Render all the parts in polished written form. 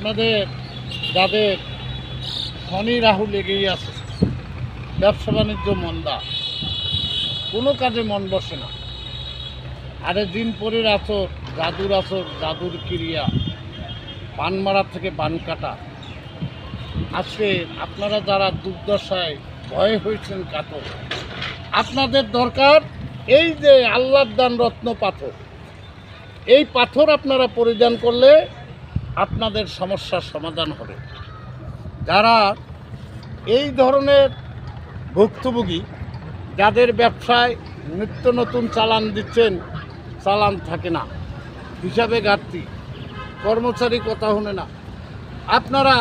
আপনাদের যাদের শনি রাহু লেগেই আছে, ব্যবসা বাণিজ্য মন্দা, কোনো কাজে মন বসে না, আরে দিন পরের আসর, জাদুর ক্রিয়া, পান মারা থেকে পান কাটা। আজকে আপনারা যারা দুর্দশায় ভয় হয়েছেন কাতর, আপনাদের দরকার এই যে আল্লাহর দান রত্ন পাথর। এই পাথর আপনারা পরিধান করলে আপনাদের সমস্যার সমাধান হবে। যারা এই ধরনের ভুক্তভোগী, যাদের ব্যবসায় নিত্য নতুন চালান দিচ্ছেন, চালান থাকে না, হিসাবে ঘাটতি, কর্মচারী কথা শুনে না, আপনারা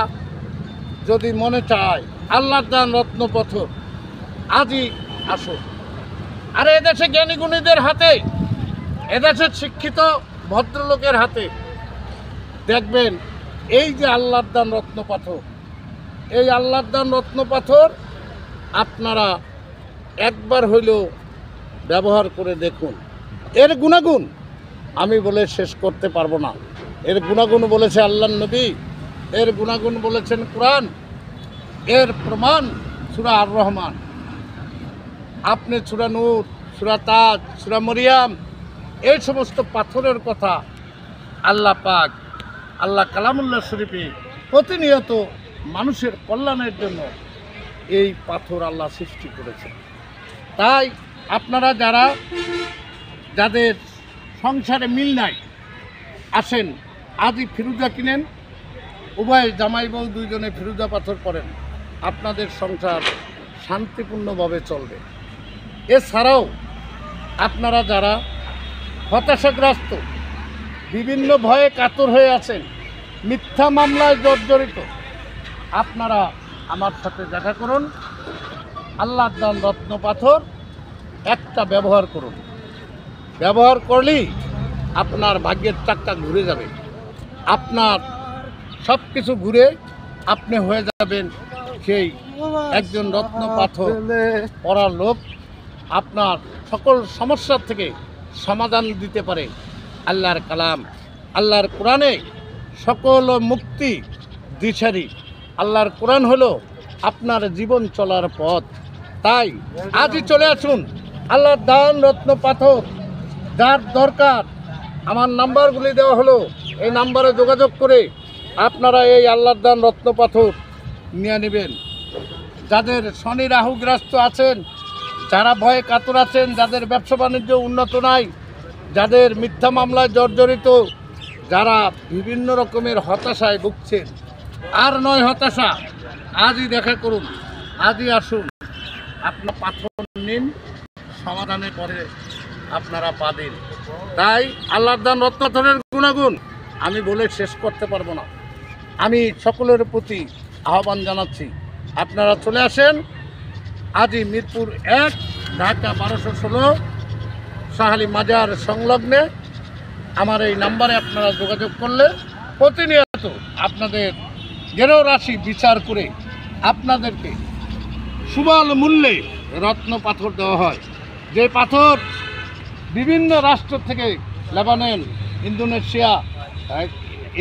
যদি মনে চায় আল্লাহর দান রত্ন পাথর, আজই আসুন। আর এদেশে জ্ঞানীগুণীদের হাতে, এদেশের শিক্ষিত ভদ্রলোকের হাতে দেখবেন এই যে আল্লাহর দান রত্ন পাথর, এই আল্লাহর দান রত্ন পাথর আপনারা একবার হইলেও ব্যবহার করে দেখুন। এর গুণাগুণ আমি বলে শেষ করতে পারবো না। এর গুণাগুণ বলেছে আল্লাহর নবী, এর গুণাগুণ বলেছেন কোরআন, এর প্রমাণ সূরা আর রহমান। আপনি সূরা নূর, সূরা তাজ, সূরা মরিয়াম, এই সমস্ত পাথরের কথা আল্লাহ পাক, আল্লাহ কালামুল্লাহ শরীফে প্রতিনিয়ত মানুষের কল্যাণের জন্য এই পাথর আল্লাহ সৃষ্টি করেছেন। তাই আপনারা যাদের সংসারে মিল নাই, আসেন আজই ফিরুজা কিনেন, উভয় জামাই বউ দুইজনে ফিরুজা পাথর করেন, আপনাদের সংসার শান্তিপূর্ণভাবে চলবে। এছাড়াও আপনারা যারা হতাশাগ্রস্ত, বিভিন্ন ভয়ে কাতর হয়ে আছেন, মিথ্যা মামলায় জর্জরিত, আপনারা আমার সাথে দেখা করুন। আল্লাহর দান রত্ন পাথর একটা ব্যবহার করুন, ব্যবহার করলেই আপনার ভাগ্যের চাক্কা ঘুরে যাবে, আপনার সব কিছু ঘুরে আপনি হয়ে যাবেন সেই একজন রত্ন পাথর পড়ার লোক। আপনার সকল সমস্যার থেকে সমাধান দিতে পারে আল্লাহর কালাম, আল্লাহর কোরআনে সকল মুক্তি দিশারি। আল্লাহর কোরআন হলো আপনার জীবন চলার পথ। তাই আজই চলে আসুন, আল্লাহর দান রত্ন পাথর যার দরকার, আমার নাম্বারগুলি দেওয়া হলো, এই নাম্বারে যোগাযোগ করে আপনারা এই আল্লাহর দান রত্ন পাথর নিয়ে নেবেন। যাদের শনি রাহুগ্রস্ত আছেন, যারা ভয়ে কাতর আছেন, যাদের ব্যবসা বাণিজ্য উন্নত নাই, যাদের মিথ্যা মামলায় জর্জরিত, যারা বিভিন্ন রকমের হতাশায় ভুগছেন, আর নয় হতাশা, আজই দেখা করুন, আজই আসুন, আপনার পাথর নিন, সমাধানের পরে আপনারা পাবেন। তাই আল্লাহর দান রত্ন পাথরের গুণাগুণ আমি বলে শেষ করতে পারবো না। আমি সকলের প্রতি আহ্বান জানাচ্ছি, আপনারা চলে আসেন আজই মিরপুর 1, ঢাকা 1216, শাহালি মাজার সংলগ্নে আমার এই নাম্বারে আপনারা যোগাযোগ করলে প্রতিনিয়ত আপনাদের গেরো রাশি বিচার করে আপনাদেরকে সুবল মূল্যে রত্ন পাথর দেওয়া হয়। যে পাথর বিভিন্ন রাষ্ট্র থেকে, লেবানন, ইন্দোনেশিয়া,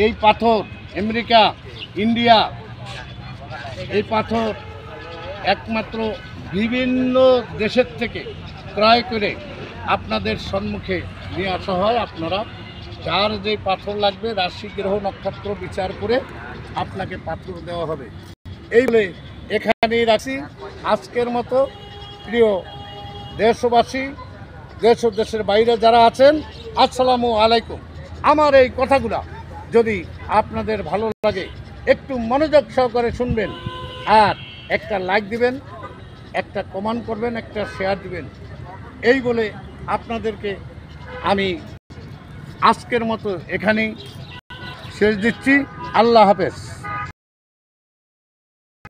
এই পাথর আমেরিকা, ইন্ডিয়া, এই পাথর একমাত্র বিভিন্ন দেশের থেকে ক্রয় করে আপনাদের সম্মুখে নিয়ে আসা হয়। আপনারা যার যে পাথর লাগবে রাশি গ্রহ নক্ষত্র বিচার করে আপনাকে পাথর দেওয়া হবে। এই বলে এখানেই রাখি আজকের মতো। প্রিয় দেশবাসী, দেশ ও দেশের বাইরে যারা আছেন, আসসালামু আলাইকুম। আমার এই কথাগুলো যদি আপনাদের ভালো লাগে একটু মনোযোগ সহকারে শুনবেন, আর একটা লাইক দিবেন, একটা কমেন্ট করবেন, একটা শেয়ার দিবেন। এই বলে আপনাদেরকে আমি আজকের মতো এখানেই শেষ দিচ্ছি। আল্লাহ হাফেজ।